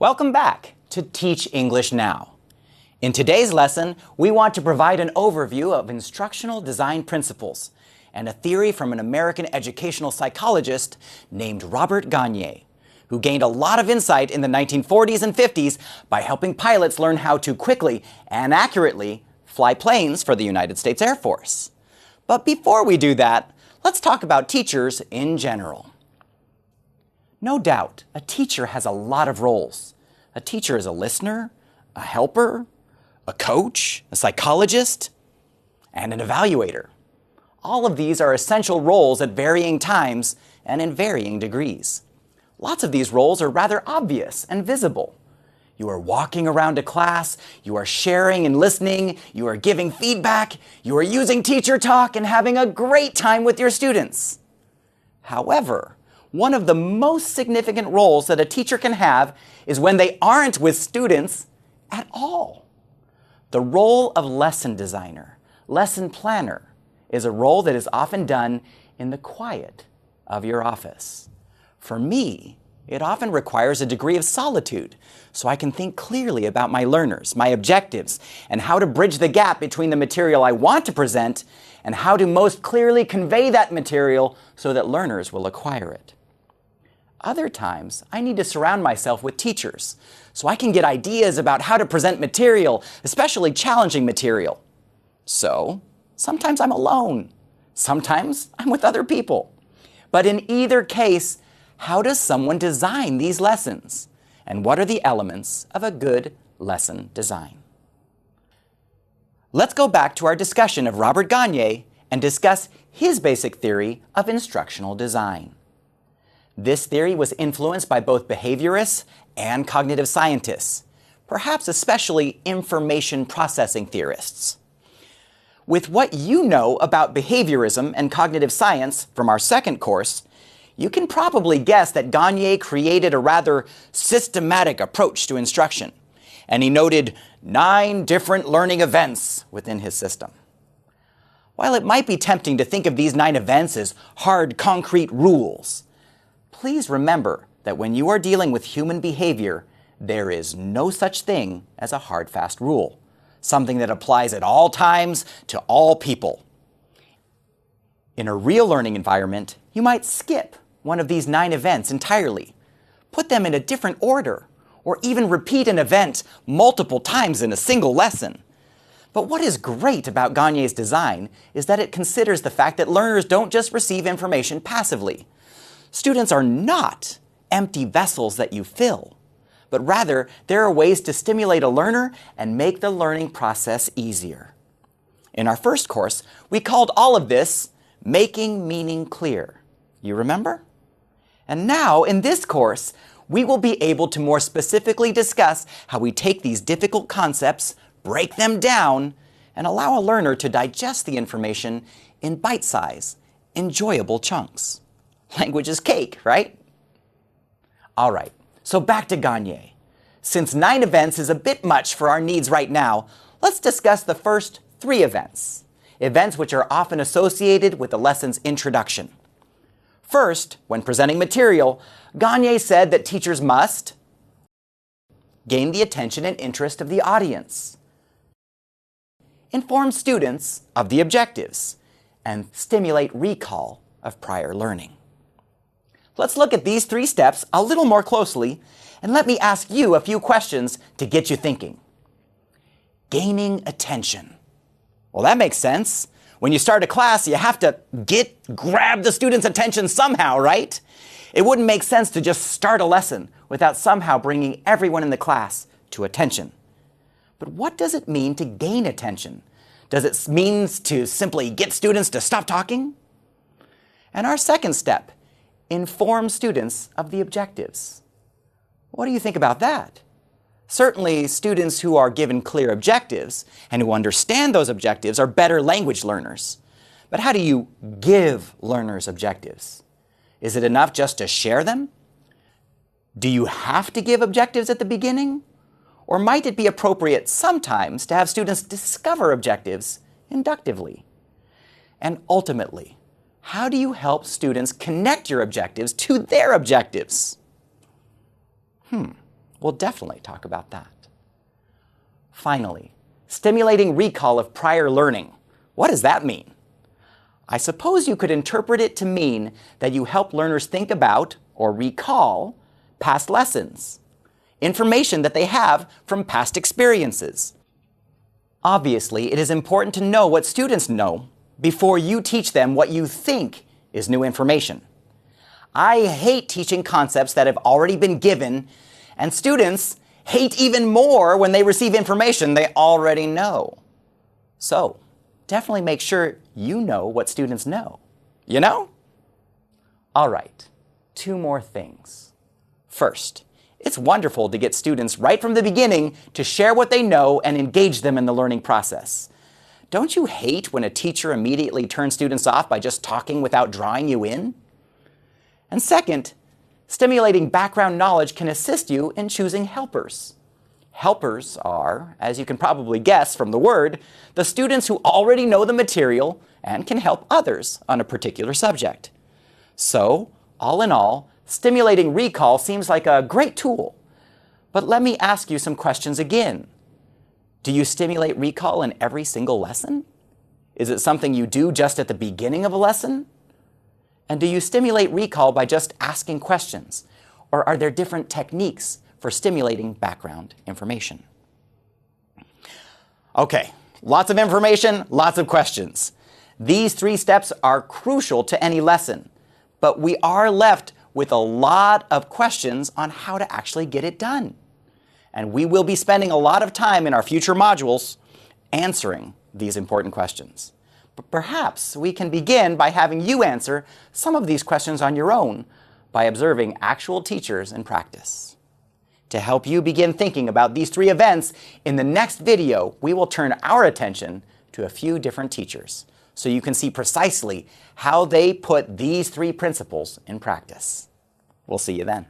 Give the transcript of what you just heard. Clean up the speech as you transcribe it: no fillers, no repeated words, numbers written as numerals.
Welcome back to Teach English Now. In today's lesson, we want to provide an overview of instructional design principles and a theory from an American educational psychologist named Robert Gagne, who gained a lot of insight in the 1940s and 50s by helping pilots learn how to quickly and accurately fly planes for the United States Air Force. But before we do that, let's talk about teachers in general. No doubt, a teacher has a lot of roles. A teacher is a listener, a helper, a coach, a psychologist, and an evaluator. All of these are essential roles at varying times and in varying degrees. Lots of these roles are rather obvious and visible. You are walking around a class, you are sharing and listening, you are giving feedback, you are using teacher talk and having a great time with your students. However, one of the most significant roles that a teacher can have is when they aren't with students at all. The role of lesson designer, lesson planner, is a role that is often done in the quiet of your office. For me, it often requires a degree of solitude so I can think clearly about my learners, my objectives, and how to bridge the gap between the material I want to present and how to most clearly convey that material so that learners will acquire it. Other times, I need to surround myself with teachers so I can get ideas about how to present material, especially challenging material. So, sometimes I'm alone. Sometimes I'm with other people. But in either case, how does someone design these lessons? And what are the elements of a good lesson design? Let's go back to our discussion of Robert Gagne and discuss his basic theory of instructional design. This theory was influenced by both behaviorists and cognitive scientists, perhaps especially information processing theorists. With what you know about behaviorism and cognitive science from our second course, you can probably guess that Gagne created a rather systematic approach to instruction, and he noted 9 different learning events within his system. While it might be tempting to think of these 9 events as hard, concrete rules, please remember that when you are dealing with human behavior, there is no such thing as a hard, fast rule, something that applies at all times to all people. In a real learning environment, you might skip one of these 9 events entirely, put them in a different order, or even repeat an event multiple times in a single lesson. But what is great about Gagne's design is that it considers the fact that learners don't just receive information passively. Students are not empty vessels that you fill, but rather there are ways to stimulate a learner and make the learning process easier. In our first course, we called all of this making meaning clear. You remember? And now, in this course, we will be able to more specifically discuss how we take these difficult concepts, break them down, and allow a learner to digest the information in bite-sized, enjoyable chunks. Language is cake, right? All right, so back to Gagne. Since 9 events is a bit much for our needs right now, let's discuss the first 3 events. Events which are often associated with the lesson's introduction. First, when presenting material, Gagne said that teachers must gain the attention and interest of the audience, inform students of the objectives, and stimulate recall of prior learning. Let's look at these 3 steps a little more closely, and let me ask you a few questions to get you thinking. Gaining attention. Well, that makes sense. When you start a class, you have to grab the student's attention somehow, right? It wouldn't make sense to just start a lesson without somehow bringing everyone in the class to attention. But what does it mean to gain attention? Does it mean to simply get students to stop talking? And our second step, inform students of the objectives. What do you think about that? Certainly, students who are given clear objectives and who understand those objectives are better language learners. But how do you give learners objectives? Is it enough just to share them? Do you have to give objectives at the beginning? Or might it be appropriate sometimes to have students discover objectives inductively? And ultimately, how do you help students connect your objectives to their objectives? We'll definitely talk about that. Finally, stimulating recall of prior learning. What does that mean? I suppose you could interpret it to mean that you help learners think about or recall past lessons, information that they have from past experiences. Obviously, it is important to know what students know before you teach them what you think is new information. I hate teaching concepts that have already been given, and students hate even more when they receive information they already know. So, definitely make sure you know what students know. You know? All right, 2 more things. First, it's wonderful to get students right from the beginning to share what they know and engage them in the learning process. Don't you hate when a teacher immediately turns students off by just talking without drawing you in? And second, stimulating background knowledge can assist you in choosing helpers. Helpers are, as you can probably guess from the word, the students who already know the material and can help others on a particular subject. So, all in all, stimulating recall seems like a great tool. But let me ask you some questions again. Do you stimulate recall in every single lesson? Is it something you do just at the beginning of a lesson? And do you stimulate recall by just asking questions? Or are there different techniques for stimulating background information? Okay, lots of information, lots of questions. These 3 steps are crucial to any lesson, but we are left with a lot of questions on how to actually get it done. And we will be spending a lot of time in our future modules answering these important questions. But perhaps we can begin by having you answer some of these questions on your own by observing actual teachers in practice. To help you begin thinking about these 3 events, in the next video, we will turn our attention to a few different teachers so you can see precisely how they put these 3 principles in practice. We'll see you then.